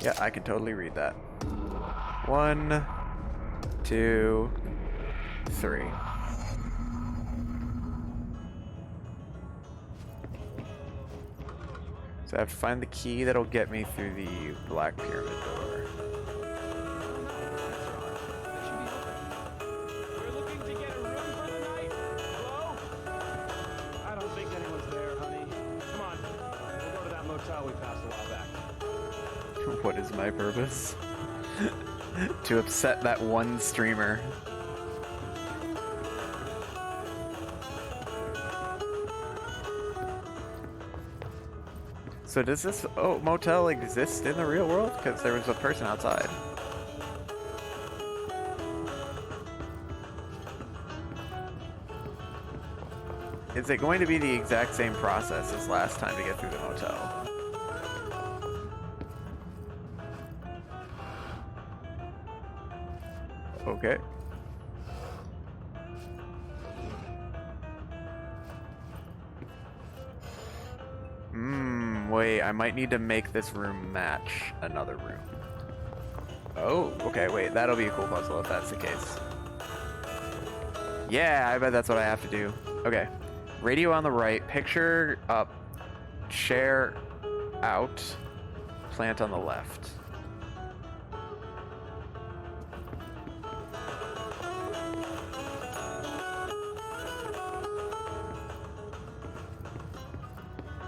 Yeah, I can totally read that. 1, 2, 3. So I have to find the key that'll get me through the Black Pyramid door. We're looking to get a room for the night. Hello? I don't think anyone's there, honey. Come on. We'll go to that motel we passed a while back. What is my purpose? To upset that one streamer. So does this motel exist in the real world? Because there was a person outside. Is it going to be the exact same process as last time to get through the motel? Okay. Wait, I might need to make this room match another room. Oh, okay, wait, that'll be a cool puzzle if that's the case. Yeah, I bet that's what I have to do. Okay. Radio on the right, picture up, chair out, plant on the left.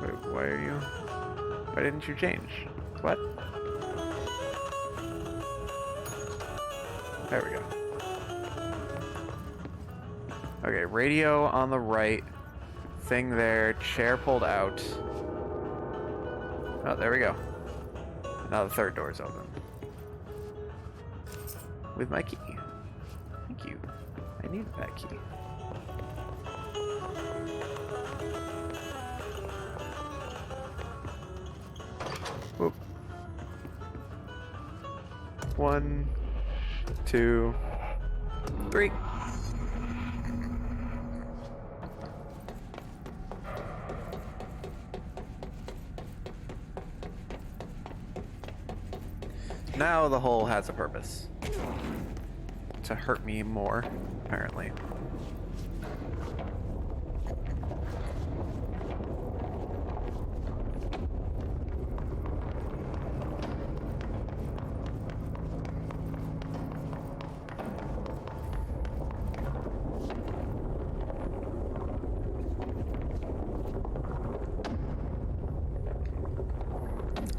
Wait, why are you? Why didn't you change? What? There we go. Okay, radio on the right, thing there, chair pulled out. Oh, there we go. Now the third door's open. With my key. Thank you. I needed that key. Whoop. 1, 2, 3. Now the hole has a purpose. To hurt me more, apparently.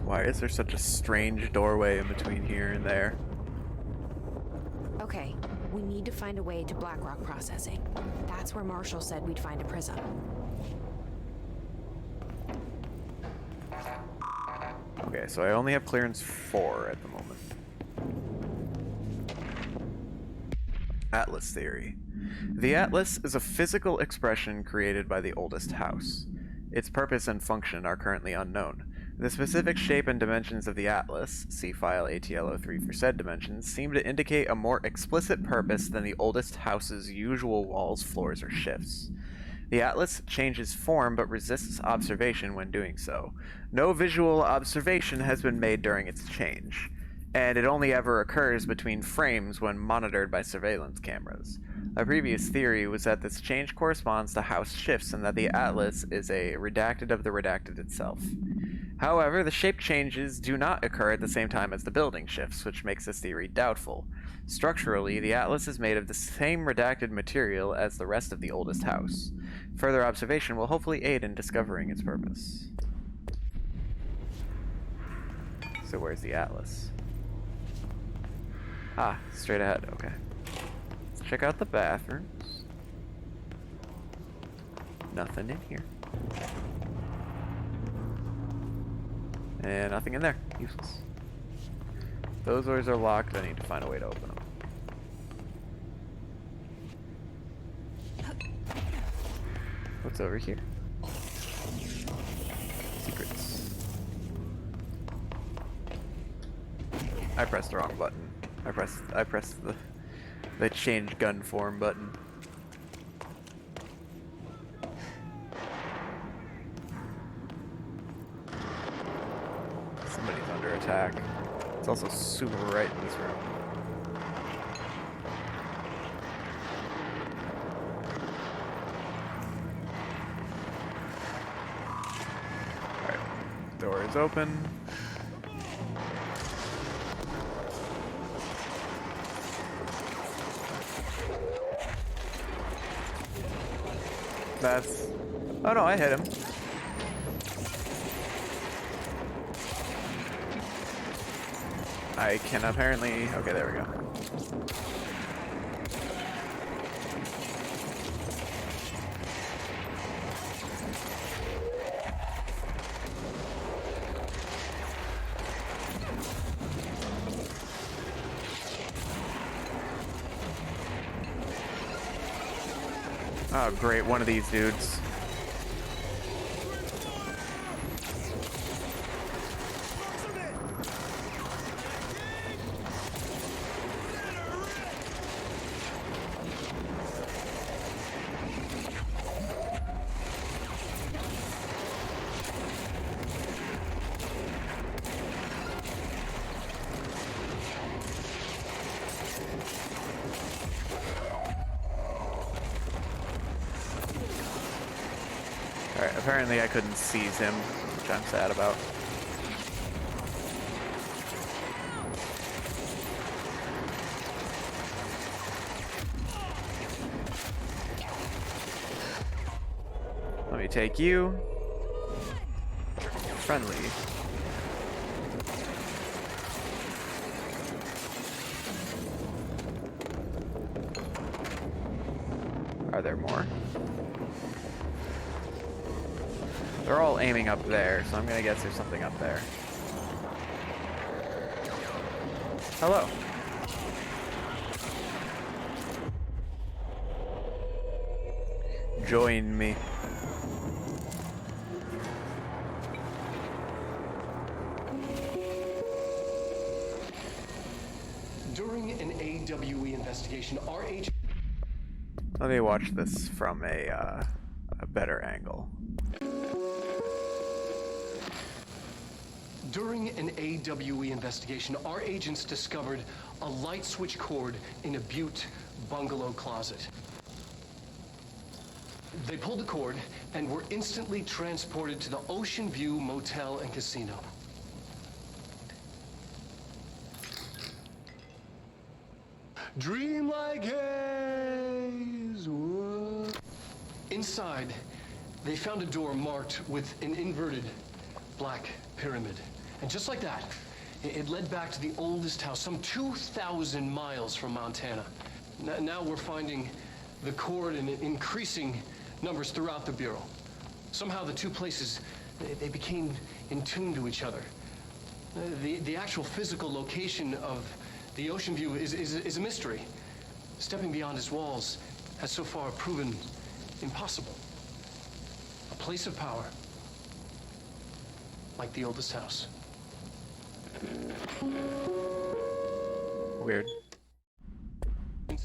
Why is there such a strange doorway in between here and there? Okay, we need to find a way to Black Rock processing. That's where Marshall said we'd find a prism. Okay, so I only have clearance 4 at the moment. Atlas theory. The Atlas is a physical expression created by the oldest house. Its purpose and function are currently unknown. The specific shape and dimensions of the Atlas, see file ATL03 for said dimensions, seem to indicate a more explicit purpose than the oldest house's usual walls, floors, or shifts. The Atlas changes form but resists observation when doing so. No visual observation has been made during its change, and it only ever occurs between frames when monitored by surveillance cameras. A previous theory was that this change corresponds to house shifts and that the Atlas is a redacted of the redacted itself. However, the shape changes do not occur at the same time as the building shifts, which makes this theory doubtful. Structurally, the Atlas is made of the same redacted material as the rest of the oldest house. Further observation will hopefully aid in discovering its purpose. So where's the Atlas? Ah, straight ahead, okay. Let's check out the bathrooms. Nothing in here. And nothing in there. Useless. Those doors are locked. I need to find a way to open them. What's over here? Secrets. I pressed the wrong button. I pressed the change gun form button. Somebody's under attack. also super bright in this room. Alright, door is open. That's... Oh no, I hit him. I can apparently... Okay, there we go. Oh, great, one of these dudes. Alright, apparently I couldn't seize him, which I'm sad about. Let me take you. Friendly. Are there more? They're all aiming up there, so I'm gonna guess there's something up there. Hello. Join me. During an AWE investigation, our agent... Let me watch this from a better angle. During an AWE investigation, our agents discovered a light switch cord in a Butte bungalow closet. They pulled the cord and were instantly transported to the Oceanview Motel and Casino. Dream like haze. Whoa. Inside, they found a door marked with an inverted black pyramid. And just like that, it led back to the oldest house, some 2,000 miles from Montana. Now we're finding the cord in increasing numbers throughout the Bureau. Somehow the two places, they became in tune to each other. The actual physical location of the Oceanview is a mystery. Stepping beyond its walls has so far proven impossible. A place of power, like the oldest house. Weird.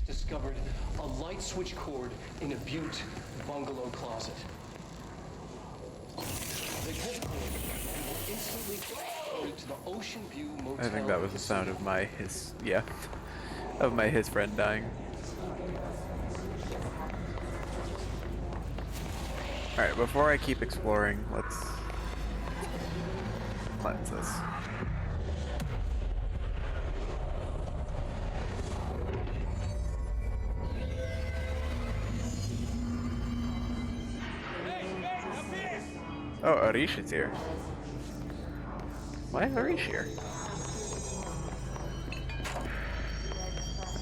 Discovered a light switch cord in a Butte bungalow closet. They pulled the cord and were instantly transported to the Oceanview Motel. I think that was the sound of my his friend dying. Alright, before I keep exploring, let's cleanse this. Oh, Arish is here. Why is Arish here?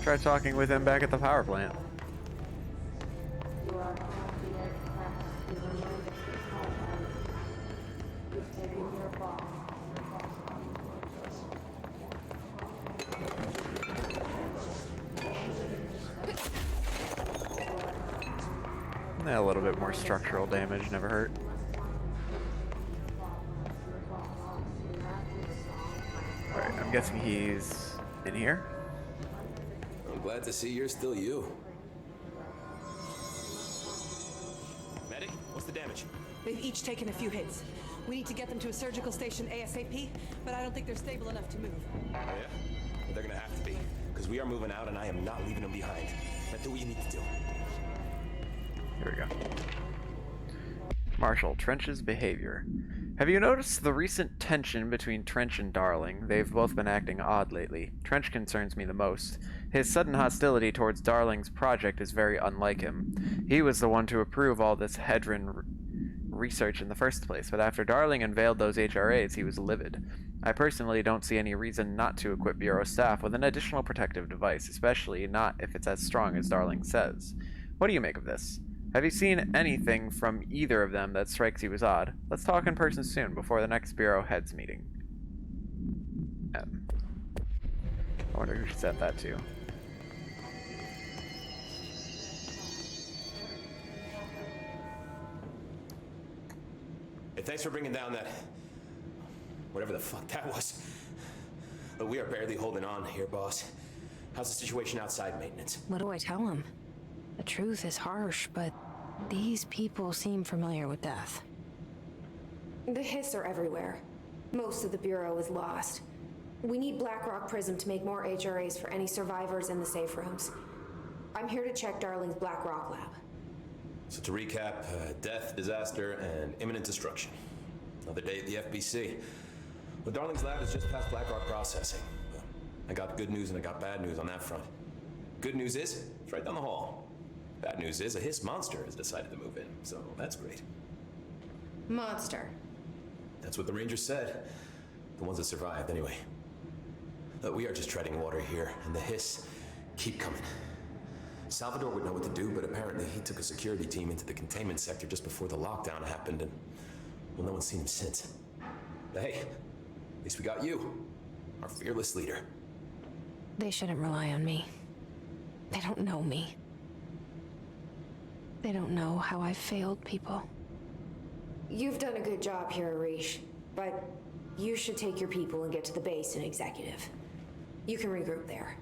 Try talking with him back at the power plant. A little bit more structural damage never hurt. Alright, I'm guessing he's in here. I'm glad to see you're still you. Medic, what's the damage? They've each taken a few hits. We need to get them to a surgical station ASAP, but I don't think they're stable enough to move. Oh, yeah? Well, they're gonna have to be, because we are moving out and I am not leaving them behind. Now do what you need to do. Here we go. Marshall, Trench's behavior. Have you noticed the recent tension between Trench and Darling? They've both been acting odd lately. Trench concerns me the most. His sudden hostility towards Darling's project is very unlike him. He was the one to approve all this Hedron research in the first place, but after Darling unveiled those HRAs, he was livid. I personally don't see any reason not to equip Bureau staff with an additional protective device, especially not if it's as strong as Darling says. What do you make of this? Have you seen anything from either of them that strikes you as odd? Let's talk in person soon, before the next Bureau heads meeting. I wonder who she sent that to. Hey, thanks for bringing down that... whatever the fuck that was. But we are barely holding on here, boss. How's the situation outside maintenance? What do I tell him? The truth is harsh, but these people seem familiar with death. The hiss are everywhere. Most of the Bureau is lost. We need Black Rock Prism to make more HRAs for any survivors in the safe rooms. I'm here to check Darling's Black Rock lab. So to recap, death, disaster, and imminent destruction. Another day at the FBC. Well, Darling's lab is just past Black Rock processing. I got good news and I got bad news on that front. Good news is, it's right down the hall. Bad news is, a hiss monster has decided to move in, so that's great. Monster. That's what the Rangers said. The ones that survived, anyway. We are just treading water here, and the hiss keep coming. Salvador would know what to do, but apparently he took a security team into the containment sector just before the lockdown happened, and well, no one's seen him since. But hey, at least we got you, our fearless leader. They shouldn't rely on me. They don't know me. They don't know how I've failed people. You've done a good job here, Arish, but you should take your people and get to the base in Executive. You can regroup there.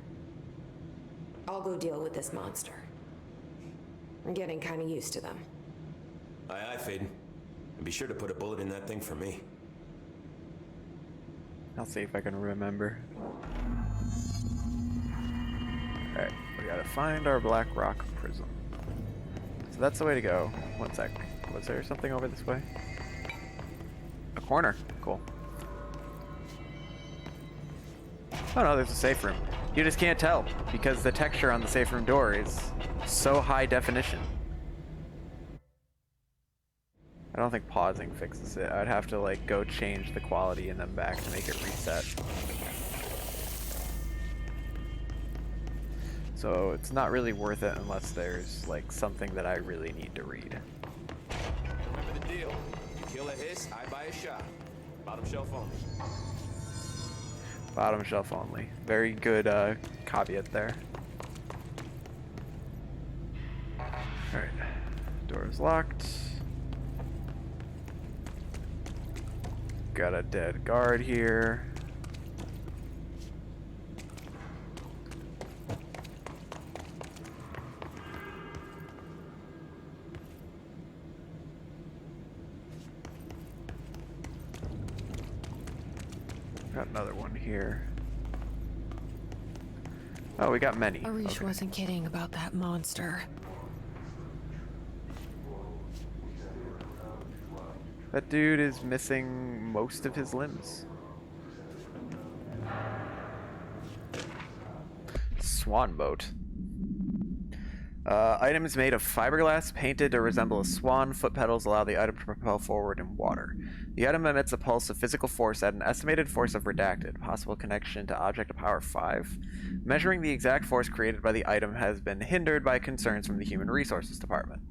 I'll go deal with this monster. I'm getting kind of used to them. Aye, aye, Faden. And be sure to put a bullet in that thing for me. I'll see if I can remember. Alright, we gotta find our Black Rock Prism. So that's the way to go. One sec. Was there something over this way? A corner. Cool. Oh no, there's a safe room. You just can't tell because the texture on the safe room door is so high definition. I don't think pausing fixes it. I'd have to like go change the quality and then back to make it reset. So it's not really worth it unless there's like something that I really need to read. Remember the deal. You kill a hiss, I buy a shot. Bottom shelf only. Bottom shelf only. Very good caveat there. Alright. Door is locked. Got a dead guard here. Got another one here. Oh, we got many. Arish Okay. wasn't kidding about that monster. That dude is missing most of his limbs. Swan boat. Item is made of fiberglass painted to resemble a swan. Foot pedals allow the item to propel forward in water. The item emits a pulse of physical force at an estimated force of redacted. Possible connection to object of power 5. Measuring the exact force created by the item has been hindered by concerns from the Human Resources Department.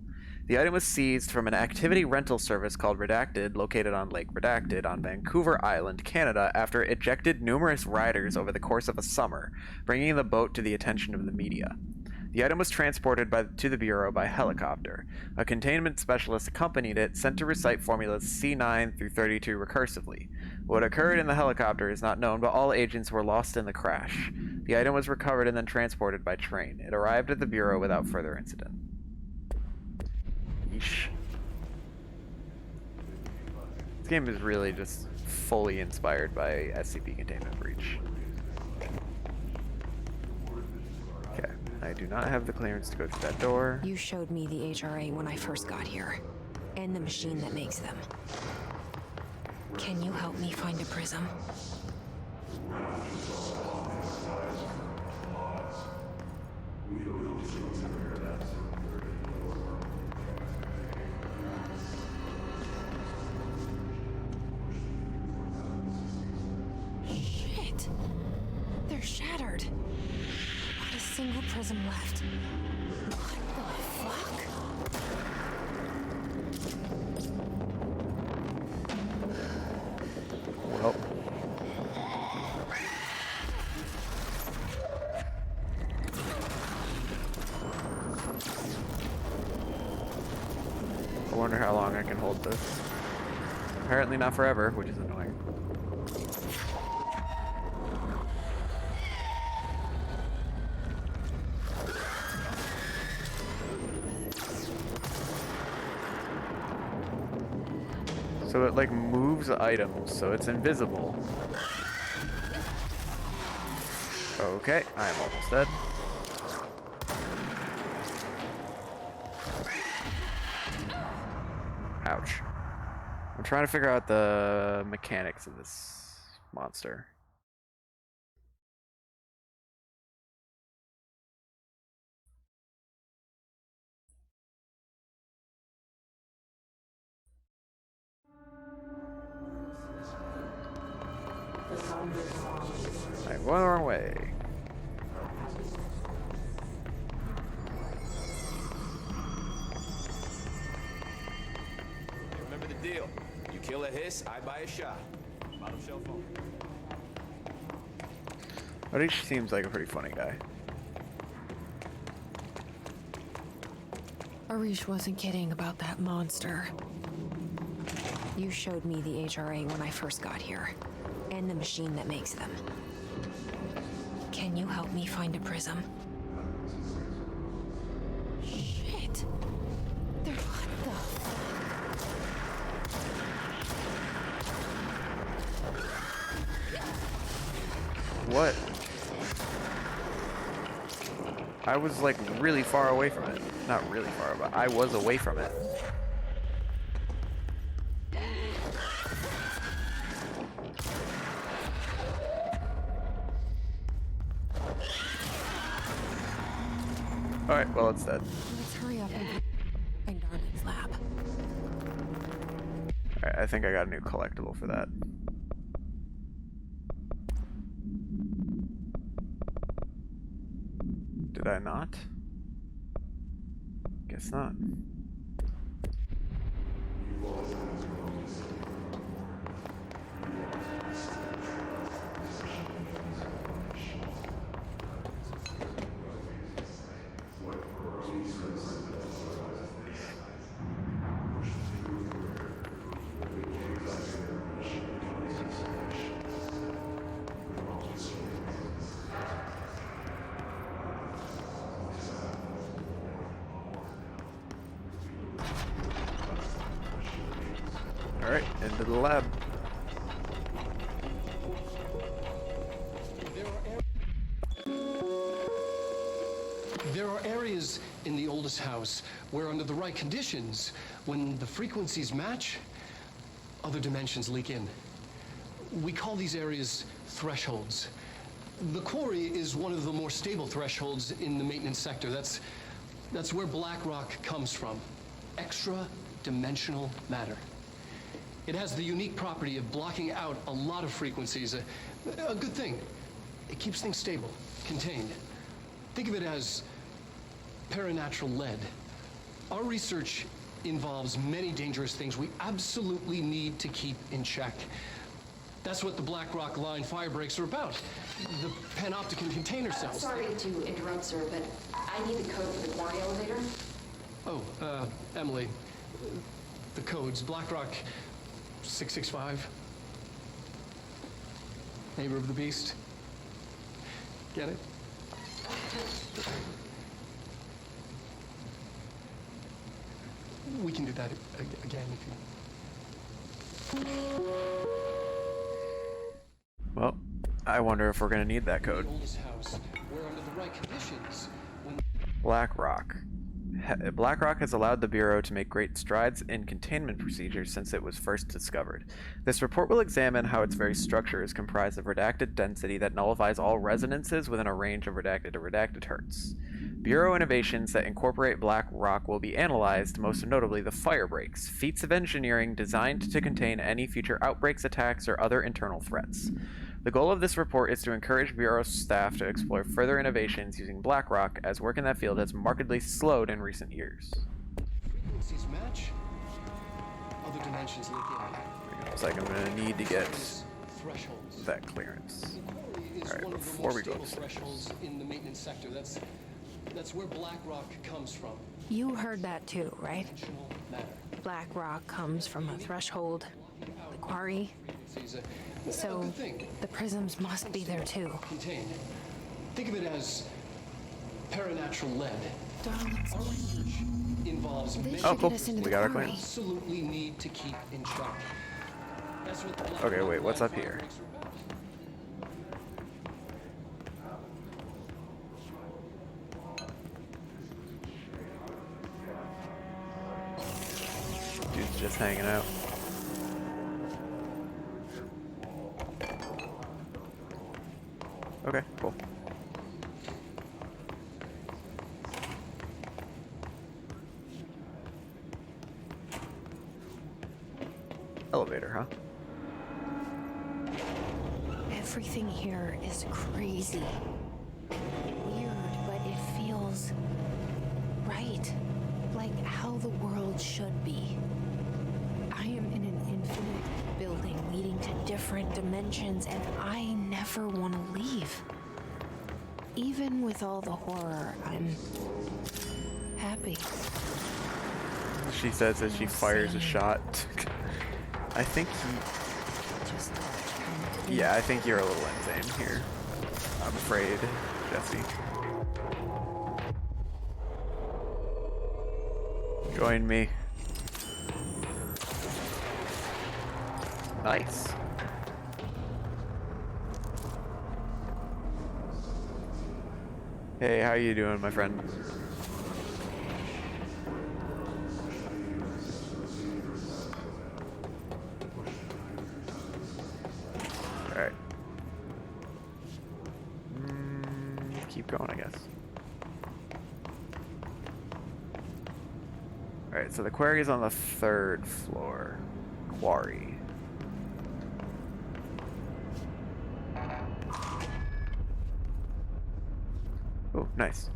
The item was seized from an activity rental service called Redacted, located on Lake Redacted on Vancouver Island, Canada, after it ejected numerous riders over the course of a summer, bringing the boat to the attention of the media. The item was transported to the Bureau by helicopter. A containment specialist accompanied it, sent to recite formulas C9 through 32 recursively. What occurred in the helicopter is not known, but all agents were lost in the crash. The item was recovered and then transported by train. It arrived at the Bureau without further incident. Yeesh. game is really just fully inspired by SCP Containment Breach. Okay, I do not have the clearance to go through that door. You showed me the HRA when I first got here, and the machine that makes them. Can you help me find a prism? Shit! They're shattered. Not a single prism left. What the fuck? Well. I wonder how long I can hold this. Apparently not forever, which is annoying. So it like moves items, so it's invisible. Okay, I'm almost dead. Ouch. I'm trying to figure out the mechanics of this monster. I'm going the wrong way. Remember the deal. You kill a hiss, I buy a shot. Bottom shelf phone. Arish seems like a pretty funny guy. Arish wasn't kidding about that monster. You showed me the HRA when I first got here, and the machine that makes them. Can you help me find a prism? Shit! They're what the fuck? What? I was like really far away from it. Not really far, but I was away from it. Alright, well, it's dead. Let's hurry up and find Darlin's lab. Alright, I think I got a new collectible for that. Did I not? Guess not. Alright, into the lab. There are areas in the oldest house where, under the right conditions, when the frequencies match, other dimensions leak in. We call these areas thresholds. The quarry is one of the more stable thresholds in the maintenance sector. That's where Black Rock comes from. Extra-dimensional matter. It has the unique property of blocking out a lot of frequencies. A good thing. It keeps things stable, contained. Think of it as paranatural lead. Our research involves many dangerous things we absolutely need to keep in check. That's what the Black Rock line fire breaks are about. The panopticon container cells. Sorry to interrupt, sir, but I need the code for the quarry elevator. Oh, Emily. The codes. Black Rock 665. Neighbor of the Beast. Get it? We can do that again if you... Well, I wonder if we're gonna need that code. The oldest house, where under the right conditions, when Black Rock. Black Rock has allowed the Bureau to make great strides in containment procedures since it was first discovered. This report will examine how its very structure is comprised of redacted density that nullifies all resonances within a range of redacted to redacted hertz. Bureau innovations that incorporate Black Rock will be analyzed, most notably the fire breaks, feats of engineering designed to contain any future outbreaks, attacks, or other internal threats. The goal of this report is to encourage Bureau staff to explore further innovations using Black Rock, as work in that field has markedly slowed in recent years. frequencies match, other dimensions leak in. Looks like I'm going to need to get Thresholds. that clearance. The quarry is Alright, one of the before more we go stable upstairs. thresholds in the maintenance sector. That's where Black Rock comes from. You heard that too, right? Dimensional matter. Black rock comes from a threshold, the quarry, Frequencies, a so good thing. the prisms must be there too. Contained. Think of it as paranatural lead. Darling, Our research involves this many should Oh, cool. get us into We the got our quarry. clearance. absolutely need to keep in check. That's what the Black Okay, Rock wait, what's up fire here? breaks are about. Dude's just hanging out. Okay, cool. Elevator, huh? Everything here is crazy. Weird, but it feels right. Like how the world should be. I am in an infinite building leading to different dimensions, and I never want to leave. Even with all the horror, I'm happy. She says as she fires a shot. I think Just trying to yeah, I think you're a little insane here. I'm afraid, Jesse. Join me. Nice. Hey, how you doing, my friend? Alright. Keep going, I guess. Alright, so the quarry is on the 3rd floor. Quarry. Oh, nice.